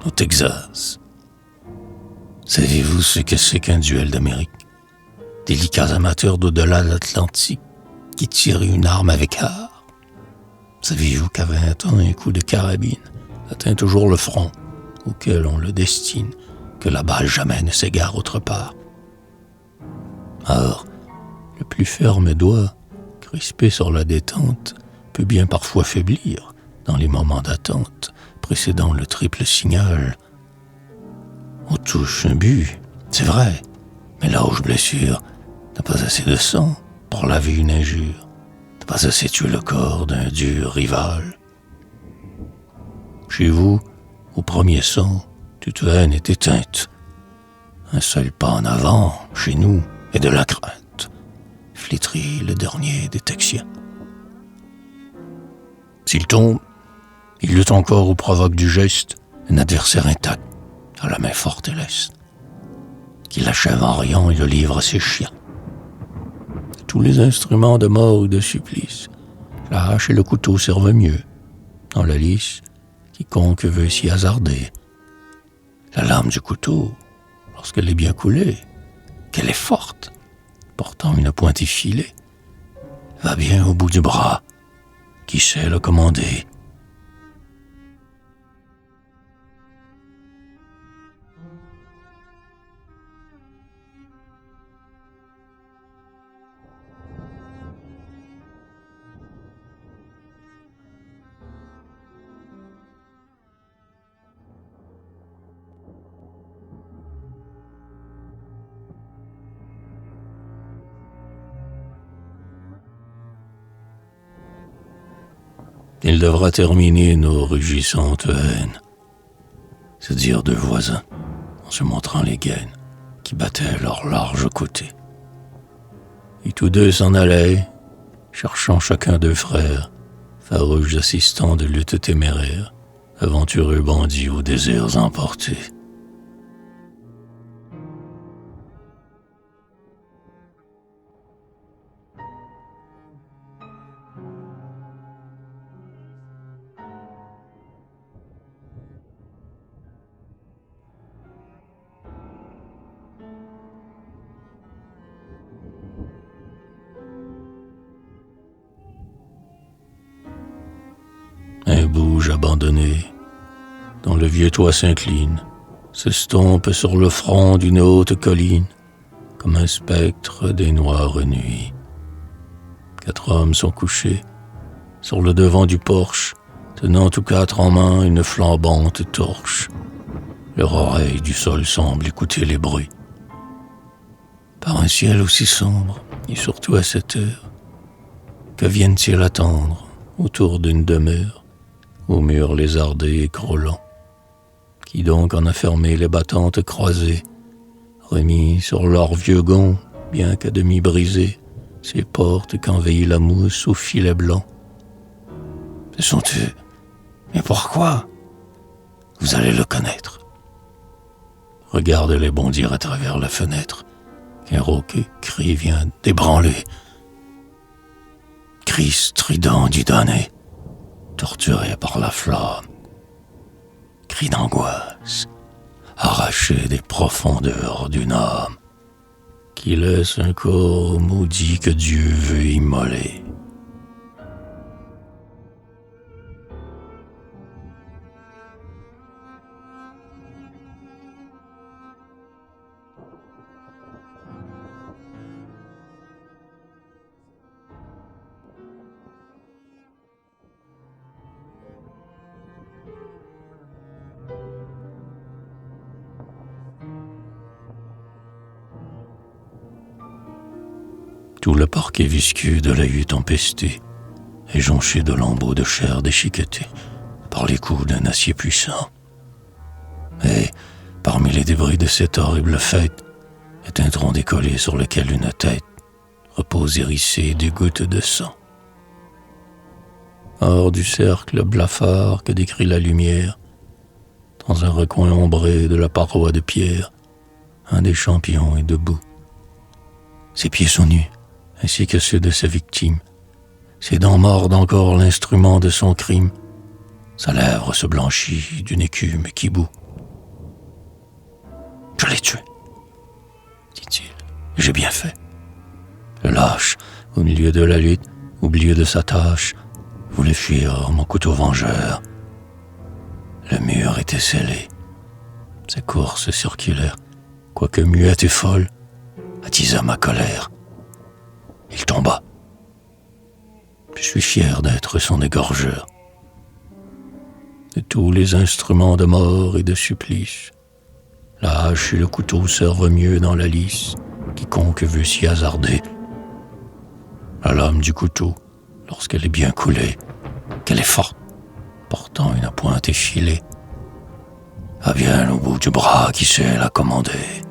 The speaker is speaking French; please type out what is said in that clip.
au Texas. Savez-vous ce que c'est qu'un duel d'Amérique? Délicats amateurs d'au-delà de l'Atlantique qui tirent une arme avec art. Savez-vous qu'à 20 ans, un coup de carabine atteint toujours le front auquel on le destine, que la balle jamais ne s'égare autre part? Or, le plus ferme doigt, crispé sur la détente, peut bien parfois faiblir dans les moments d'attente précédant le triple signal. On touche un but, c'est vrai, mais l'âge blessure n'a pas assez de sang pour laver une injure, n'a pas assez tué le corps d'un dur rival. Chez vous, au premier son, toute haine est éteinte. Un seul pas en avant, chez nous, est de la crainte. Flétrit le dernier des Texiens. S'il tombe, il lutte encore ou provoque du geste un adversaire intact, à la main forte et leste, qui l'achève en riant et le livre à ses chiens. Tous les instruments de mort ou de supplice, la hache et le couteau servent mieux. Dans la lice, quiconque veut s'y hasarder. La lame du couteau, lorsqu'elle est bien coulée, qu'elle est forte, portant une pointe effilée, va bien au bout du bras, qui sait le commander. Il devra terminer nos rugissantes haines, se dirent deux voisins, en se montrant les gaines qui battaient leurs larges côtés. Et tous deux s'en allaient, cherchant chacun d'eux frères, farouches assistants de luttes téméraires, aventureux bandits aux désirs emportés. Un bouge abandonné, dont le vieux toit s'incline, s'estompe sur le front d'une haute colline, comme un spectre des noires nuits. 4 hommes sont couchés, sur le devant du porche, tenant tous 4 en main une flambante torche. Leur oreille du sol semble écouter les bruits. Par un ciel aussi sombre, et surtout à cette heure, que viennent-ils attendre autour d'une demeure, aux murs lézardés et crôlants? Qui donc en a fermé les battantes croisées, remis sur leurs vieux gonds, bien qu'à demi brisées, ces portes qu'envahit la mousse aux filets blancs? Ce sont eux. Mais pourquoi? Vous allez le connaître. Regardez-les bondir à travers la fenêtre, qu'un rauquet cri vient d'ébranler. Cri strident du damné, torturé par la flamme. Cri d'angoisse, arraché des profondeurs d'une âme, qui laisse un corps maudit que Dieu veut immoler. Tout le parquet visqueux de la hutte empestée est jonché de lambeaux de chair déchiquetés par les coups d'un acier puissant. Et, parmi les débris de cette horrible fête, est un tronc décollé sur lequel une tête repose hérissée des gouttes de sang. Hors du cercle blafard que décrit la lumière, dans un recoin ombré de la paroi de pierre, un des champions est debout. Ses pieds sont nus, ainsi que ceux de sa victime. Ses dents mordent encore l'instrument de son crime. Sa lèvre se blanchit d'une écume qui bout. Je l'ai tué, dit-il. J'ai bien fait. Le lâche, au milieu de la lutte, oublieux de sa tâche, voulait fuir mon couteau vengeur. Le mur était scellé. Ses courses circulaires, quoique muette et folle, attisa ma colère. Il tomba. Je suis fier d'être son égorgeur. De tous les instruments de mort et de supplice, la hache et le couteau servent mieux dans la lice quiconque veut s'y hasarder. La lame du couteau, lorsqu'elle est bien coulée, qu'elle est forte, portant une pointe effilée, a bien au bout du bras qui sait la commander.